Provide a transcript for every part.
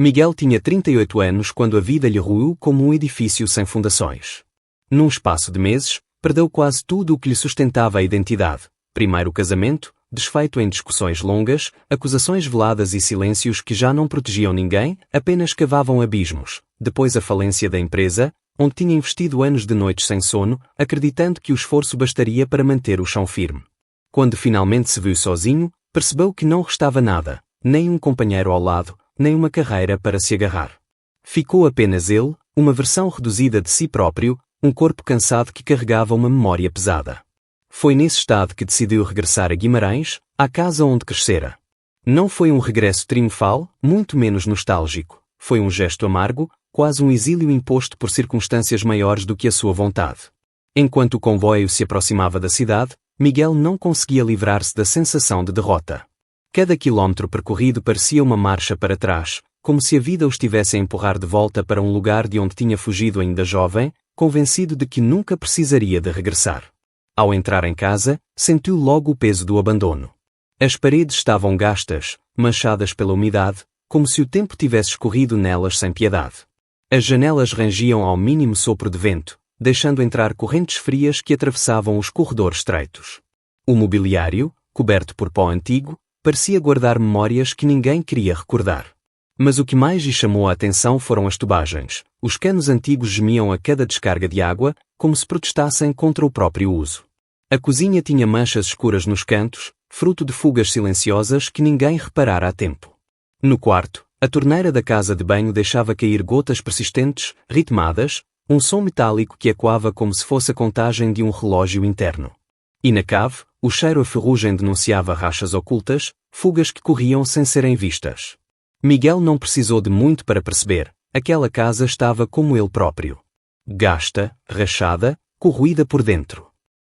Miguel tinha 38 anos quando a vida lhe ruiu como um edifício sem fundações. Num espaço de meses, perdeu quase tudo o que lhe sustentava a identidade. Primeiro o casamento, desfeito em discussões longas, acusações veladas e silêncios que já não protegiam ninguém, apenas cavavam abismos. Depois a falência da empresa, onde tinha investido anos de noites sem sono, acreditando que o esforço bastaria para manter o chão firme. Quando finalmente se viu sozinho, percebeu que não restava nada, nem um companheiro ao lado, nem uma carreira para se agarrar. Ficou apenas ele, uma versão reduzida de si próprio, um corpo cansado que carregava uma memória pesada. Foi nesse estado que decidiu regressar a Guimarães, à casa onde crescera. Não foi um regresso triunfal, muito menos nostálgico. Foi um gesto amargo, quase um exílio imposto por circunstâncias maiores do que a sua vontade. Enquanto o comboio se aproximava da cidade, Miguel não conseguia livrar-se da sensação de derrota. Cada quilómetro percorrido parecia uma marcha para trás, como se a vida o estivesse a empurrar de volta para um lugar de onde tinha fugido ainda jovem, convencido de que nunca precisaria de regressar. Ao entrar em casa, sentiu logo o peso do abandono. As paredes estavam gastas, manchadas pela umidade, como se o tempo tivesse escorrido nelas sem piedade. As janelas rangiam ao mínimo sopro de vento, deixando entrar correntes frias que atravessavam os corredores estreitos. O mobiliário, coberto por pó antigo, parecia guardar memórias que ninguém queria recordar. Mas o que mais lhe chamou a atenção foram as tubagens. Os canos antigos gemiam a cada descarga de água, como se protestassem contra o próprio uso. A cozinha tinha manchas escuras nos cantos, fruto de fugas silenciosas que ninguém reparara a tempo. No quarto, a torneira da casa de banho deixava cair gotas persistentes, ritmadas, um som metálico que ecoava como se fosse a contagem de um relógio interno. E na cave, o cheiro a ferrugem denunciava rachas ocultas, fugas que corriam sem serem vistas. Miguel não precisou de muito para perceber, aquela casa estava como ele próprio. Gasta, rachada, corroída por dentro.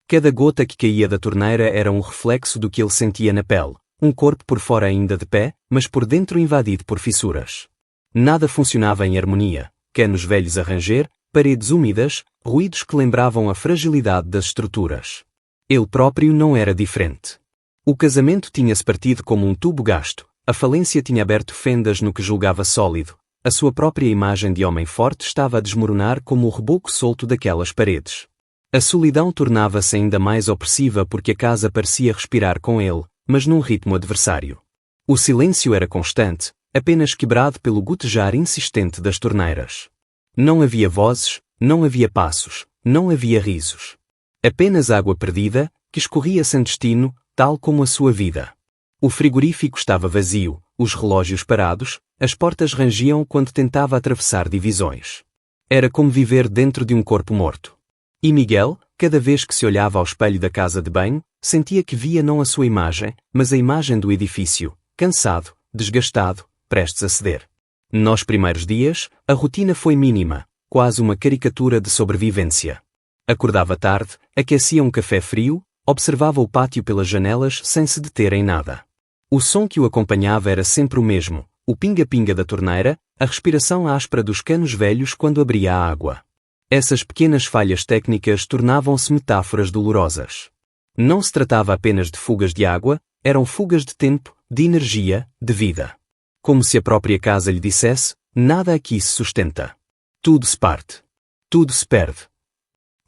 Cada gota que caía da torneira era um reflexo do que ele sentia na pele, um corpo por fora ainda de pé, mas por dentro invadido por fissuras. Nada funcionava em harmonia, canos velhos a ranger, paredes úmidas, ruídos que lembravam a fragilidade das estruturas. Ele próprio não era diferente. O casamento tinha-se partido como um tubo gasto, a falência tinha aberto fendas no que julgava sólido, a sua própria imagem de homem forte estava a desmoronar como o reboco solto daquelas paredes. A solidão tornava-se ainda mais opressiva porque a casa parecia respirar com ele, mas num ritmo adversário. O silêncio era constante, apenas quebrado pelo gotejar insistente das torneiras. Não havia vozes, não havia passos, não havia risos. Apenas água perdida, que escorria sem destino, tal como a sua vida. O frigorífico estava vazio, os relógios parados, as portas rangiam quando tentava atravessar divisões. Era como viver dentro de um corpo morto. E Miguel, cada vez que se olhava ao espelho da casa de banho, sentia que via não a sua imagem, mas a imagem do edifício, cansado, desgastado, prestes a ceder. Nos primeiros dias, a rotina foi mínima, quase uma caricatura de sobrevivência. Acordava tarde, aquecia um café frio, observava o pátio pelas janelas sem se deter em nada. O som que o acompanhava era sempre o mesmo, o pinga-pinga da torneira, a respiração áspera dos canos velhos quando abria a água. Essas pequenas falhas técnicas tornavam-se metáforas dolorosas. Não se tratava apenas de fugas de água, eram fugas de tempo, de energia, de vida. Como se a própria casa lhe dissesse, nada aqui se sustenta. Tudo se parte. Tudo se perde.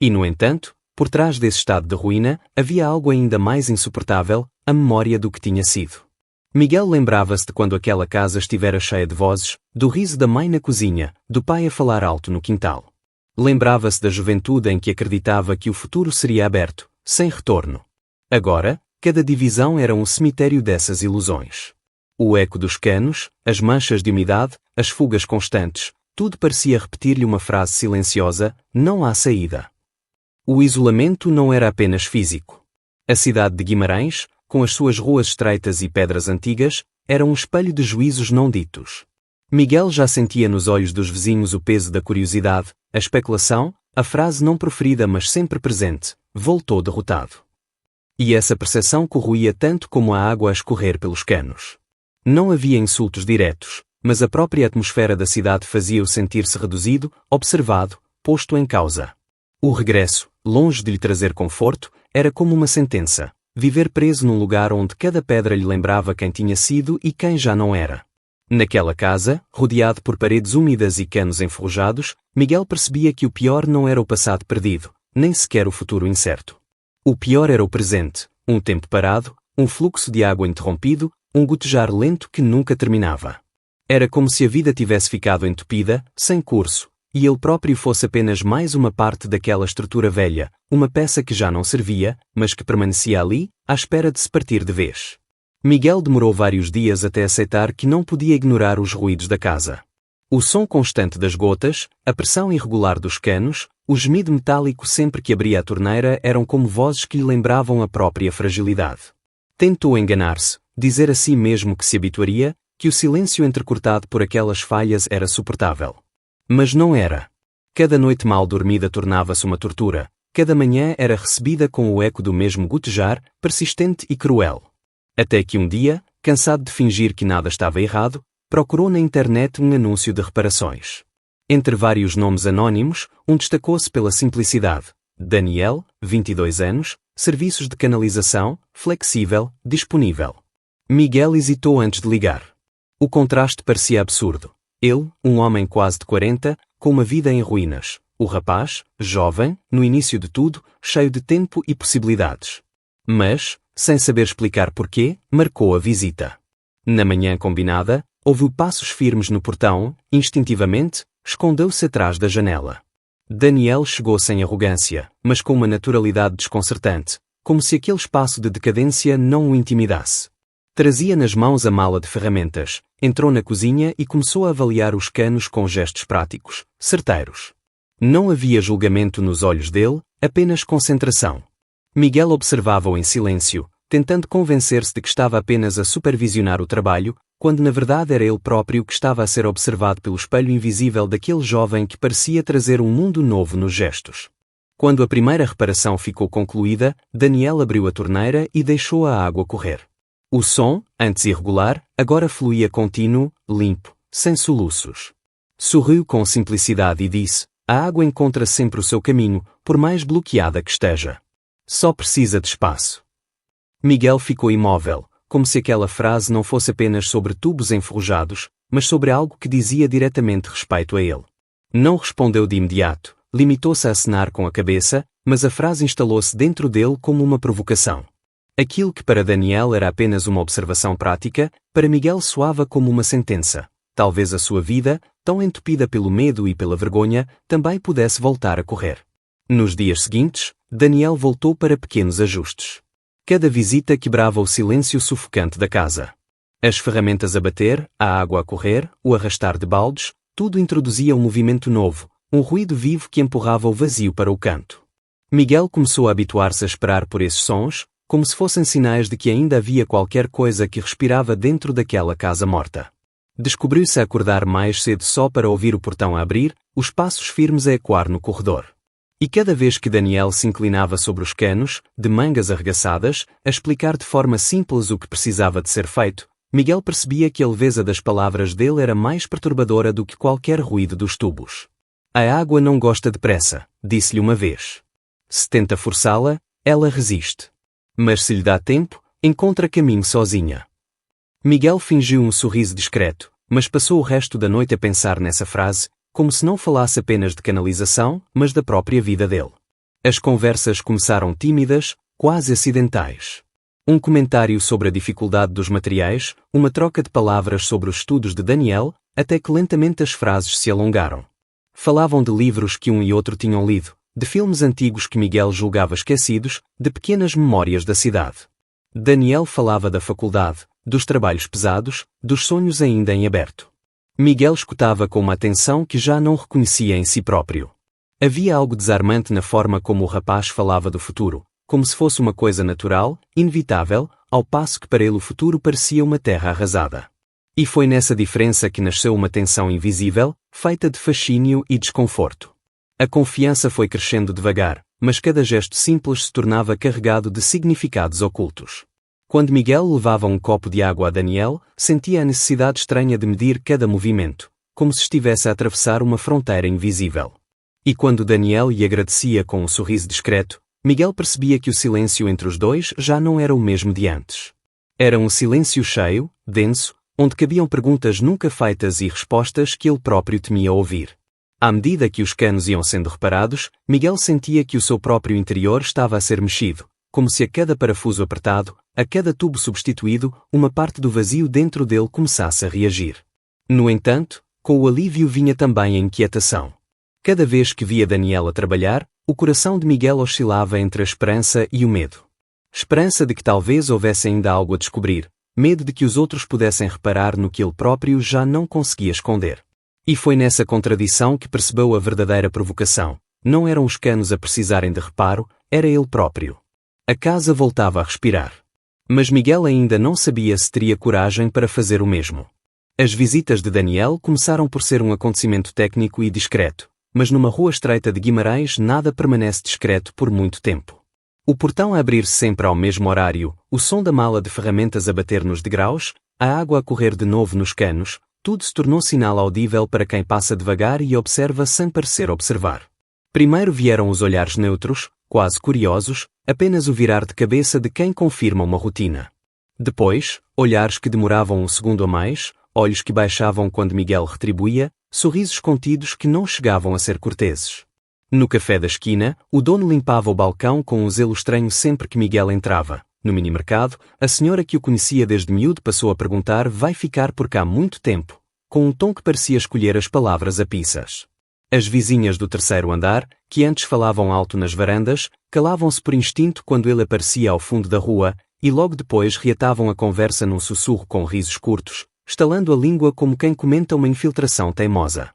E, no entanto, por trás desse estado de ruína, havia algo ainda mais insuportável, a memória do que tinha sido. Miguel lembrava-se de quando aquela casa estivera cheia de vozes, do riso da mãe na cozinha, do pai a falar alto no quintal. Lembrava-se da juventude em que acreditava que o futuro seria aberto, sem retorno. Agora, cada divisão era um cemitério dessas ilusões. O eco dos canos, as manchas de umidade, as fugas constantes, tudo parecia repetir-lhe uma frase silenciosa: não há saída. O isolamento não era apenas físico. A cidade de Guimarães, com as suas ruas estreitas e pedras antigas, era um espelho de juízos não ditos. Miguel já sentia nos olhos dos vizinhos o peso da curiosidade, a especulação, a frase não proferida mas sempre presente: voltou derrotado. E essa percepção corroía tanto como a água a escorrer pelos canos. Não havia insultos diretos, mas a própria atmosfera da cidade fazia-o sentir-se reduzido, observado, posto em causa. O regresso, longe de lhe trazer conforto, era como uma sentença: viver preso num lugar onde cada pedra lhe lembrava quem tinha sido e quem já não era. Naquela casa, rodeado por paredes úmidas e canos enferrujados, Miguel percebia que o pior não era o passado perdido, nem sequer o futuro incerto. O pior era o presente, um tempo parado, um fluxo de água interrompido, um gotejar lento que nunca terminava. Era como se a vida tivesse ficado entupida, sem curso, e ele próprio fosse apenas mais uma parte daquela estrutura velha, uma peça que já não servia, mas que permanecia ali, à espera de se partir de vez. Miguel demorou vários dias até aceitar que não podia ignorar os ruídos da casa. O som constante das gotas, a pressão irregular dos canos, o gemido metálico sempre que abria a torneira eram como vozes que lhe lembravam a própria fragilidade. Tentou enganar-se, dizer a si mesmo que se habituaria, que o silêncio entrecortado por aquelas falhas era suportável. Mas não era. Cada noite mal dormida tornava-se uma tortura, cada manhã era recebida com o eco do mesmo gotejar, persistente e cruel. Até que um dia, cansado de fingir que nada estava errado, procurou na internet um anúncio de reparações. Entre vários nomes anónimos, um destacou-se pela simplicidade. Daniel, 22 anos, serviços de canalização, flexível, disponível. Miguel hesitou antes de ligar. O contraste parecia absurdo. Ele, um homem quase de 40, com uma vida em ruínas. O rapaz, jovem, no início de tudo, cheio de tempo e possibilidades. Mas, sem saber explicar porquê, marcou a visita. Na manhã combinada, ouviu passos firmes no portão, instintivamente, escondeu-se atrás da janela. Daniel chegou sem arrogância, mas com uma naturalidade desconcertante, como se aquele espaço de decadência não o intimidasse. Trazia nas mãos a mala de ferramentas, entrou na cozinha e começou a avaliar os canos com gestos práticos, certeiros. Não havia julgamento nos olhos dele, apenas concentração. Miguel observava-o em silêncio, tentando convencer-se de que estava apenas a supervisionar o trabalho, quando na verdade era ele próprio que estava a ser observado pelo espelho invisível daquele jovem que parecia trazer um mundo novo nos gestos. Quando a primeira reparação ficou concluída, Daniel abriu a torneira e deixou a água correr. O som, antes irregular, agora fluía contínuo, limpo, sem soluços. Sorriu com simplicidade e disse: "A água encontra sempre o seu caminho, por mais bloqueada que esteja. Só precisa de espaço." Miguel ficou imóvel, como se aquela frase não fosse apenas sobre tubos enferrujados, mas sobre algo que dizia diretamente respeito a ele. Não respondeu de imediato, limitou-se a acenar com a cabeça, mas a frase instalou-se dentro dele como uma provocação. Aquilo que para Daniel era apenas uma observação prática, para Miguel soava como uma sentença. Talvez a sua vida, tão entupida pelo medo e pela vergonha, também pudesse voltar a correr. Nos dias seguintes, Daniel voltou para pequenos ajustes. Cada visita quebrava o silêncio sufocante da casa. As ferramentas a bater, a água a correr, o arrastar de baldes, tudo introduzia um movimento novo, um ruído vivo que empurrava o vazio para o canto. Miguel começou a habituar-se a esperar por esses sons, como se fossem sinais de que ainda havia qualquer coisa que respirava dentro daquela casa morta. Descobriu-se a acordar mais cedo só para ouvir o portão a abrir, os passos firmes a ecoar no corredor. E cada vez que Daniel se inclinava sobre os canos, de mangas arregaçadas, a explicar de forma simples o que precisava de ser feito, Miguel percebia que a leveza das palavras dele era mais perturbadora do que qualquer ruído dos tubos. "A água não gosta de pressa", disse-lhe uma vez. "Se tenta forçá-la, ela resiste. Mas se lhe dá tempo, encontra caminho sozinha." Miguel fingiu um sorriso discreto, mas passou o resto da noite a pensar nessa frase, como se não falasse apenas de canalização, mas da própria vida dele. As conversas começaram tímidas, quase acidentais. Um comentário sobre a dificuldade dos materiais, uma troca de palavras sobre os estudos de Daniel, até que lentamente as frases se alongaram. Falavam de livros que um e outro tinham lido, de filmes antigos que Miguel julgava esquecidos, de pequenas memórias da cidade. Daniel falava da faculdade, dos trabalhos pesados, dos sonhos ainda em aberto. Miguel escutava com uma atenção que já não reconhecia em si próprio. Havia algo desarmante na forma como o rapaz falava do futuro, como se fosse uma coisa natural, inevitável, ao passo que para ele o futuro parecia uma terra arrasada. E foi nessa diferença que nasceu uma tensão invisível, feita de fascínio e desconforto. A confiança foi crescendo devagar, mas cada gesto simples se tornava carregado de significados ocultos. Quando Miguel levava um copo de água a Daniel, sentia a necessidade estranha de medir cada movimento, como se estivesse a atravessar uma fronteira invisível. E quando Daniel lhe agradecia com um sorriso discreto, Miguel percebia que o silêncio entre os dois já não era o mesmo de antes. Era um silêncio cheio, denso, onde cabiam perguntas nunca feitas e respostas que ele próprio temia ouvir. À medida que os canos iam sendo reparados, Miguel sentia que o seu próprio interior estava a ser mexido, como se a cada parafuso apertado, a cada tubo substituído, uma parte do vazio dentro dele começasse a reagir. No entanto, com o alívio vinha também a inquietação. Cada vez que via Daniela trabalhar, o coração de Miguel oscilava entre a esperança e o medo. Esperança de que talvez houvesse ainda algo a descobrir, medo de que os outros pudessem reparar no que ele próprio já não conseguia esconder. E foi nessa contradição que percebeu a verdadeira provocação. Não eram os canos a precisarem de reparo, era ele próprio. A casa voltava a respirar. Mas Miguel ainda não sabia se teria coragem para fazer o mesmo. As visitas de Daniel começaram por ser um acontecimento técnico e discreto, mas numa rua estreita de Guimarães nada permanece discreto por muito tempo. O portão a abrir-se sempre ao mesmo horário, o som da mala de ferramentas a bater nos degraus, a água a correr de novo nos canos, tudo se tornou sinal audível para quem passa devagar e observa sem parecer observar. Primeiro vieram os olhares neutros, quase curiosos, apenas o virar de cabeça de quem confirma uma rotina. Depois, olhares que demoravam um segundo a mais, olhos que baixavam quando Miguel retribuía, sorrisos contidos que não chegavam a ser corteses. No café da esquina, o dono limpava o balcão com um zelo estranho sempre que Miguel entrava. No minimercado, a senhora que o conhecia desde miúdo passou a perguntar: vai ficar por cá muito tempo, com um tom que parecia escolher as palavras a pinças. As vizinhas do terceiro andar, que antes falavam alto nas varandas, calavam-se por instinto quando ele aparecia ao fundo da rua, e logo depois reatavam a conversa num sussurro com risos curtos, estalando a língua como quem comenta uma infiltração teimosa.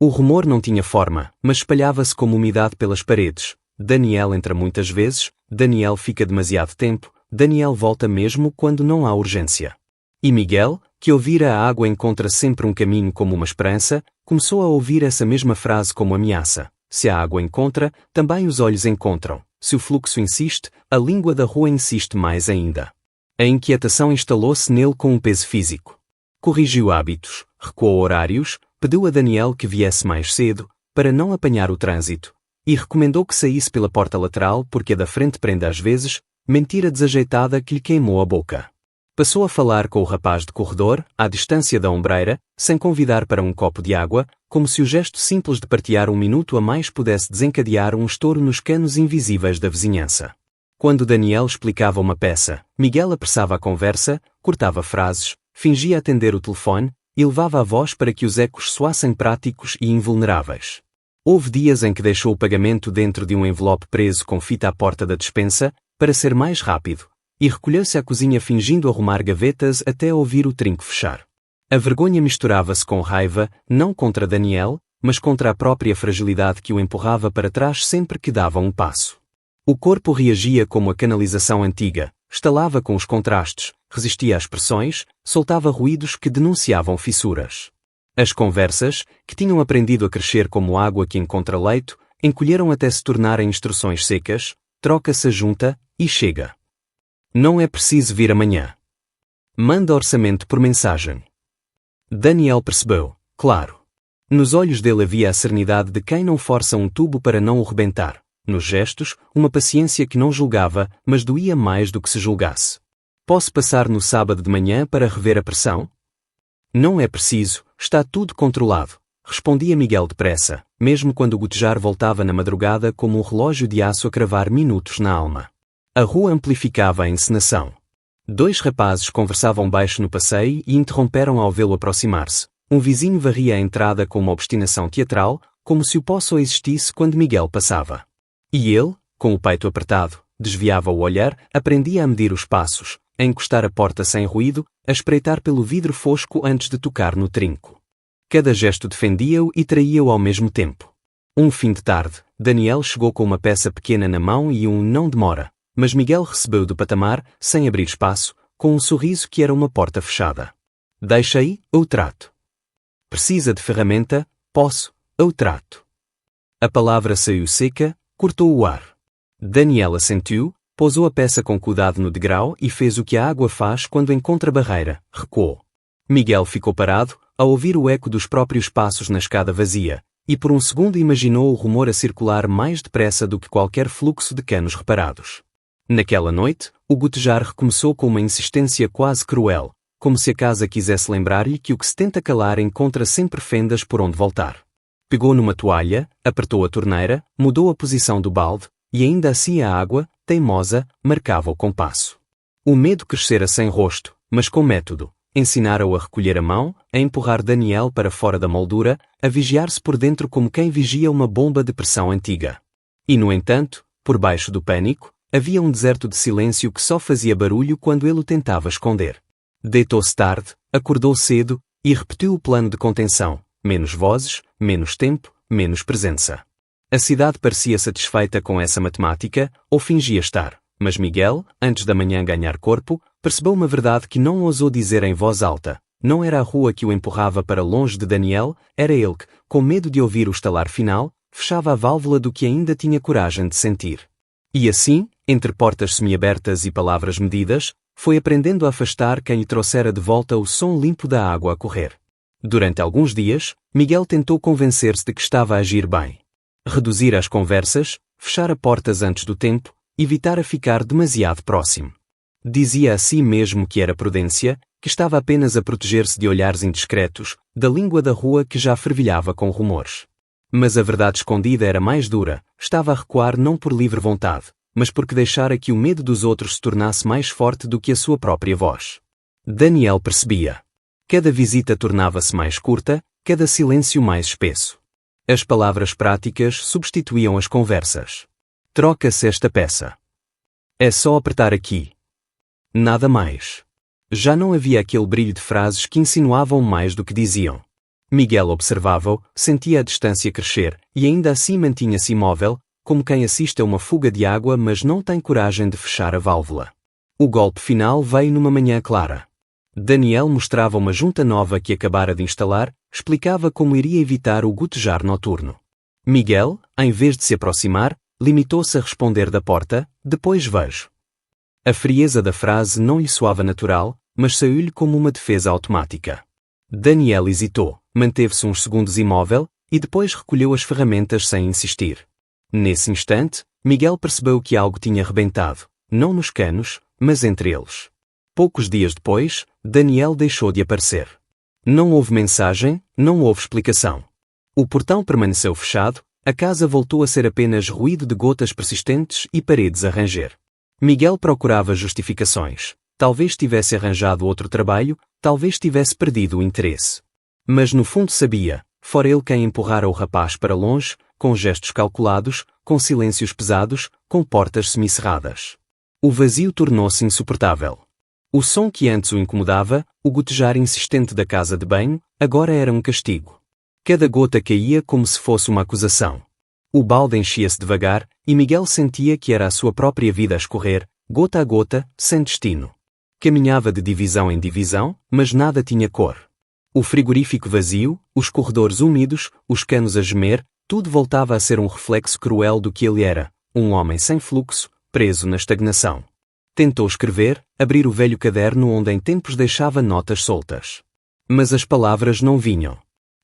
O rumor não tinha forma, mas espalhava-se como umidade pelas paredes. Daniel entra muitas vezes, Daniel fica demasiado tempo, Daniel volta mesmo quando não há urgência. E Miguel, que ouvira a água encontra sempre um caminho como uma esperança, começou a ouvir essa mesma frase como ameaça. Se a água encontra, também os olhos encontram. Se o fluxo insiste, a língua da rua insiste mais ainda. A inquietação instalou-se nele com um peso físico. Corrigiu hábitos, recuou horários, pediu a Daniel que viesse mais cedo, para não apanhar o trânsito, e recomendou que saísse pela porta lateral porque a da frente prende às vezes, mentira desajeitada que lhe queimou a boca. Passou a falar com o rapaz de corredor, à distância da ombreira, sem convidar para um copo de água, como se o gesto simples de partilhar um minuto a mais pudesse desencadear um estouro nos canos invisíveis da vizinhança. Quando Daniel explicava uma peça, Miguel apressava a conversa, cortava frases, fingia atender o telefone, e levava a voz para que os ecos soassem práticos e invulneráveis. Houve dias em que deixou o pagamento dentro de um envelope preso com fita à porta da despensa, para ser mais rápido, e recolheu-se à cozinha fingindo arrumar gavetas até ouvir o trinco fechar. A vergonha misturava-se com raiva, não contra Daniel, mas contra a própria fragilidade que o empurrava para trás sempre que dava um passo. O corpo reagia como a canalização antiga, estalava com os contrastes, resistia às pressões, soltava ruídos que denunciavam fissuras. As conversas, que tinham aprendido a crescer como água que encontra leito, encolheram até se tornarem instruções secas: troca-se a junta e chega. Não é preciso vir amanhã. Manda orçamento por mensagem. Daniel percebeu, claro. Nos olhos dele havia a serenidade de quem não força um tubo para não o rebentar. Nos gestos, uma paciência que não julgava, mas doía mais do que se julgasse. Posso passar no sábado de manhã para rever a pressão? Não é preciso, está tudo controlado, respondia Miguel depressa, mesmo quando o gotejar voltava na madrugada como um relógio de aço a cravar minutos na alma. A rua amplificava a encenação. Dois rapazes conversavam baixo no passeio e interromperam ao vê-lo aproximar-se. Um vizinho varria a entrada com uma obstinação teatral, como se o poço existisse quando Miguel passava. E ele, com o peito apertado, desviava o olhar, aprendia a medir os passos, a encostar a porta sem ruído, a espreitar pelo vidro fosco antes de tocar no trinco. Cada gesto defendia-o e traía-o ao mesmo tempo. Um fim de tarde, Daniel chegou com uma peça pequena na mão e um não demora, mas Miguel recebeu do patamar, sem abrir espaço, com um sorriso que era uma porta fechada. Deixa aí, eu trato. Precisa de ferramenta? Posso, eu trato. A palavra saiu seca, cortou o ar. Daniel assentiu, pousou a peça com cuidado no degrau e fez o que a água faz quando encontra barreira, recuou. Miguel ficou parado, a ouvir o eco dos próprios passos na escada vazia, e por um segundo imaginou o rumor a circular mais depressa do que qualquer fluxo de canos reparados. Naquela noite, o gotejar recomeçou com uma insistência quase cruel, como se a casa quisesse lembrar-lhe que o que se tenta calar encontra sempre fendas por onde voltar. Pegou numa toalha, apertou a torneira, mudou a posição do balde, e ainda assim a água, teimosa, marcava o compasso. O medo crescera sem rosto, mas com método. Ensinara-o a recolher a mão, a empurrar Daniel para fora da moldura, a vigiar-se por dentro como quem vigia uma bomba de pressão antiga. E no entanto, por baixo do pânico, havia um deserto de silêncio que só fazia barulho quando ele o tentava esconder. Deitou-se tarde, acordou cedo, e repetiu o plano de contenção. Menos vozes, menos tempo, menos presença. A cidade parecia satisfeita com essa matemática, ou fingia estar, mas Miguel, antes da manhã ganhar corpo, percebeu uma verdade que não ousou dizer em voz alta. Não era a rua que o empurrava para longe de Daniel, era ele que, com medo de ouvir o estalar final, fechava a válvula do que ainda tinha coragem de sentir. E assim, entre portas semiabertas e palavras medidas, foi aprendendo a afastar quem lhe trouxera de volta o som limpo da água a correr. Durante alguns dias, Miguel tentou convencer-se de que estava a agir bem. Reduzir as conversas, fechar portas antes do tempo, evitar a ficar demasiado próximo. Dizia a si mesmo que era prudência, que estava apenas a proteger-se de olhares indiscretos, da língua da rua que já fervilhava com rumores. Mas a verdade escondida era mais dura, estava a recuar não por livre vontade, mas porque deixara que o medo dos outros se tornasse mais forte do que a sua própria voz. Daniel percebia. Cada visita tornava-se mais curta, cada silêncio mais espesso. As palavras práticas substituíam as conversas. Troca-se esta peça. É só apertar aqui. Nada mais. Já não havia aquele brilho de frases que insinuavam mais do que diziam. Miguel observava-o, sentia a distância crescer, e ainda assim mantinha-se imóvel, como quem assiste a uma fuga de água mas não tem coragem de fechar a válvula. O golpe final veio numa manhã clara. Daniel mostrava uma junta nova que acabara de instalar, explicava como iria evitar o gotejar noturno. Miguel, em vez de se aproximar, limitou-se a responder da porta, depois vejo. A frieza da frase não lhe soava natural, mas saiu-lhe como uma defesa automática. Daniel hesitou, manteve-se uns segundos imóvel, e depois recolheu as ferramentas sem insistir. Nesse instante, Miguel percebeu que algo tinha rebentado, não nos canos, mas entre eles. Poucos dias depois, Daniel deixou de aparecer. Não houve mensagem, não houve explicação. O portão permaneceu fechado, a casa voltou a ser apenas ruído de gotas persistentes e paredes a ranger. Miguel procurava justificações. Talvez tivesse arranjado outro trabalho, talvez tivesse perdido o interesse. Mas no fundo sabia, fora ele quem empurrara o rapaz para longe, com gestos calculados, com silêncios pesados, com portas semicerradas. O vazio tornou-se insuportável. O som que antes o incomodava, o gotejar insistente da casa de banho, agora era um castigo. Cada gota caía como se fosse uma acusação. O balde enchia-se devagar, e Miguel sentia que era a sua própria vida a escorrer, gota a gota, sem destino. Caminhava de divisão em divisão, mas nada tinha cor. O frigorífico vazio, os corredores úmidos, os canos a gemer, tudo voltava a ser um reflexo cruel do que ele era, um homem sem fluxo, preso na estagnação. Tentou escrever, abrir o velho caderno onde em tempos deixava notas soltas. Mas as palavras não vinham.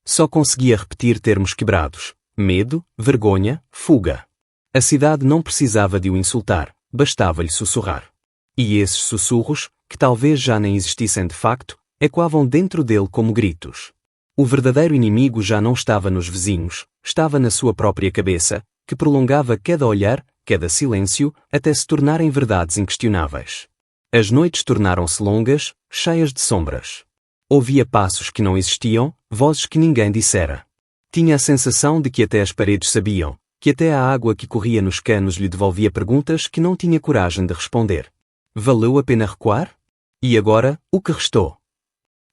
Só conseguia repetir termos quebrados: medo, vergonha, fuga. A cidade não precisava de o insultar, bastava-lhe sussurrar. E esses sussurros, que talvez já nem existissem de facto, ecoavam dentro dele como gritos. O verdadeiro inimigo já não estava nos vizinhos, estava na sua própria cabeça, que prolongava cada olhar, cada silêncio, até se tornarem verdades inquestionáveis. As noites tornaram-se longas, cheias de sombras. Ouvia passos que não existiam, vozes que ninguém dissera. Tinha a sensação de que até as paredes sabiam, que até a água que corria nos canos lhe devolvia perguntas que não tinha coragem de responder. Valeu a pena recuar? E agora, o que restou?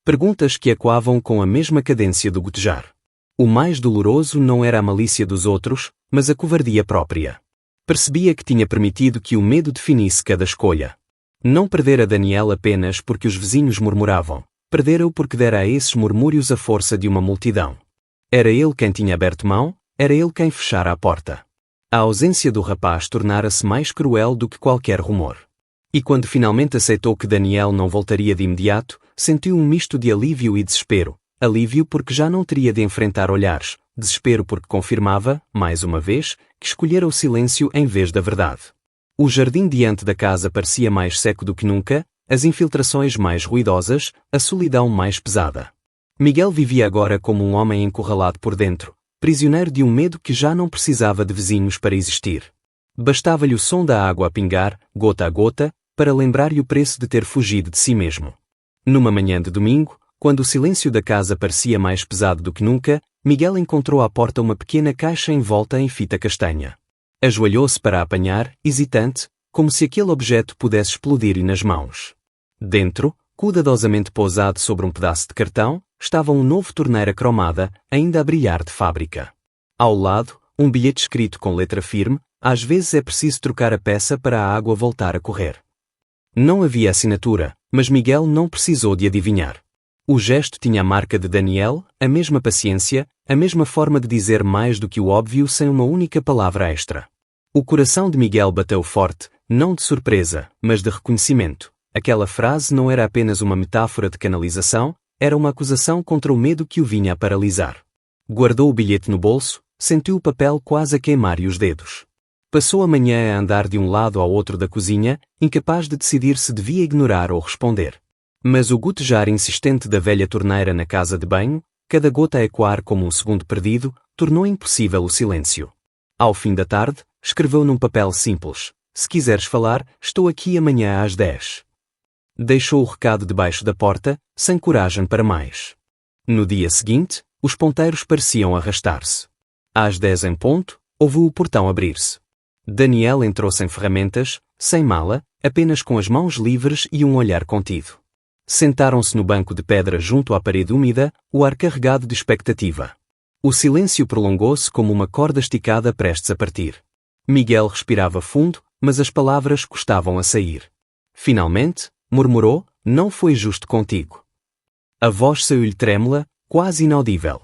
Perguntas que ecoavam com a mesma cadência do gotejar. O mais doloroso não era a malícia dos outros, mas a covardia própria. Percebia que tinha permitido que o medo definisse cada escolha. Não perdera Daniel apenas porque os vizinhos murmuravam, perdera-o porque dera a esses murmúrios a força de uma multidão. Era ele quem tinha aberto mão, era ele quem fechara a porta. A ausência do rapaz tornara-se mais cruel do que qualquer rumor. E quando finalmente aceitou que Daniel não voltaria de imediato, sentiu um misto de alívio e desespero. Alívio porque já não teria de enfrentar olhares, desespero porque confirmava, mais uma vez, que escolhera o silêncio em vez da verdade. O jardim diante da casa parecia mais seco do que nunca, as infiltrações mais ruidosas, a solidão mais pesada. Miguel vivia agora como um homem encurralado por dentro, prisioneiro de um medo que já não precisava de vizinhos para existir. Bastava-lhe o som da água a pingar, gota a gota, para lembrar-lhe o preço de ter fugido de si mesmo. Numa manhã de domingo, quando o silêncio da casa parecia mais pesado do que nunca, Miguel encontrou à porta uma pequena caixa envolta em fita castanha. Ajoelhou-se para a apanhar, hesitante, como se aquele objeto pudesse explodir-lhe nas mãos. Dentro, cuidadosamente pousado sobre um pedaço de cartão, estava um novo torneira cromada, ainda a brilhar de fábrica. Ao lado, um bilhete escrito com letra firme: às vezes é preciso trocar a peça para a água voltar a correr. Não havia assinatura, mas Miguel não precisou de adivinhar. O gesto tinha a marca de Daniel, a mesma paciência, a mesma forma de dizer mais do que o óbvio sem uma única palavra extra. O coração de Miguel bateu forte, não de surpresa, mas de reconhecimento. Aquela frase não era apenas uma metáfora de canalização, era uma acusação contra o medo que o vinha a paralisar. Guardou o bilhete no bolso, sentiu o papel quase a queimar-lhe os dedos. Passou a manhã a andar de um lado ao outro da cozinha, incapaz de decidir se devia ignorar ou responder. Mas o gotejar insistente da velha torneira na casa de banho, cada gota a ecoar como um segundo perdido, tornou impossível o silêncio. Ao fim da tarde, escreveu num papel simples: se quiseres falar, estou aqui amanhã às 10. Deixou o recado debaixo da porta, sem coragem para mais. No dia seguinte, os ponteiros pareciam arrastar-se. Às 10 em ponto, ouviu o portão abrir-se. Daniel entrou sem ferramentas, sem mala, apenas com as mãos livres e um olhar contido. Sentaram-se no banco de pedra junto à parede úmida, o ar carregado de expectativa. O silêncio prolongou-se como uma corda esticada prestes a partir. Miguel respirava fundo, mas as palavras custavam a sair. Finalmente, murmurou: não foi justo contigo. A voz saiu-lhe trêmula, quase inaudível.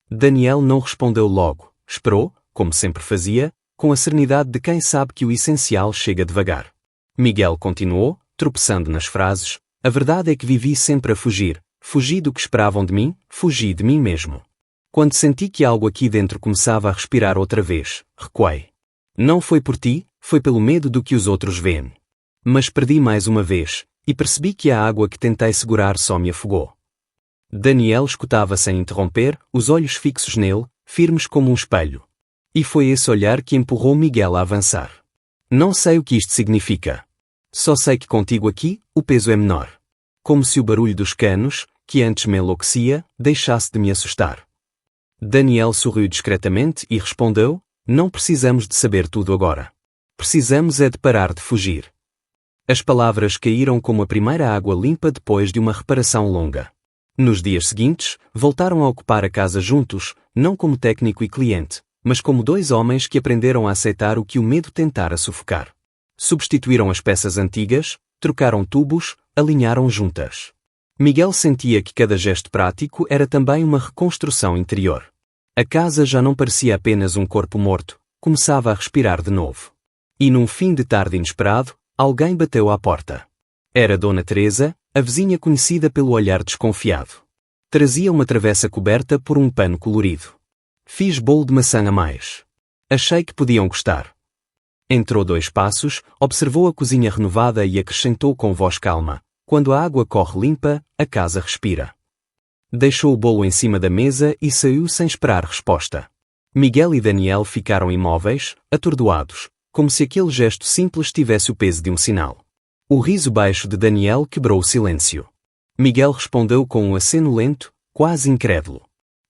Daniel não respondeu logo, esperou, como sempre fazia, com a serenidade de quem sabe que o essencial chega devagar. Miguel continuou, tropeçando nas frases: a verdade é que vivi sempre a fugir, fugi do que esperavam de mim, fugi de mim mesmo. Quando senti que algo aqui dentro começava a respirar outra vez, recuei. Não foi por ti, foi pelo medo do que os outros veem. Mas perdi mais uma vez, e percebi que a água que tentei segurar só me afogou. Daniel escutava sem interromper, os olhos fixos nele, firmes como um espelho. E foi esse olhar que empurrou Miguel a avançar. Não sei o que isto significa. Só sei que contigo aqui, o peso é menor. Como se o barulho dos canos, que antes me enlouquecia, deixasse de me assustar. Daniel sorriu discretamente e respondeu: não precisamos de saber tudo agora. Precisamos é de parar de fugir. As palavras caíram como a primeira água limpa depois de uma reparação longa. Nos dias seguintes, voltaram a ocupar a casa juntos, não como técnico e cliente, mas como dois homens que aprenderam a aceitar o que o medo tentara sufocar. Substituíram as peças antigas, trocaram tubos, alinharam juntas. Miguel sentia que cada gesto prático era também uma reconstrução interior. A casa já não parecia apenas um corpo morto, começava a respirar de novo. E num fim de tarde inesperado, alguém bateu à porta. Era Dona Teresa, a vizinha conhecida pelo olhar desconfiado. Trazia uma travessa coberta por um pano colorido. Fiz bolo de maçã a mais. Achei que podiam gostar. Entrou 2 passos, observou a cozinha renovada e acrescentou com voz calma: quando a água corre limpa, a casa respira. Deixou o bolo em cima da mesa e saiu sem esperar resposta. Miguel e Daniel ficaram imóveis, atordoados, como se aquele gesto simples tivesse o peso de um sinal. O riso baixo de Daniel quebrou o silêncio. Miguel respondeu com um aceno lento, quase incrédulo.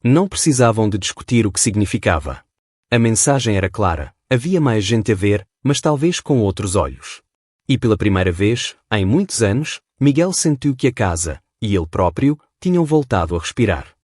Não precisavam de discutir o que significava. A mensagem era clara, havia mais gente a ver, mas talvez com outros olhos. E pela primeira vez, em muitos anos, Miguel sentiu que a casa, e ele próprio, tinham voltado a respirar.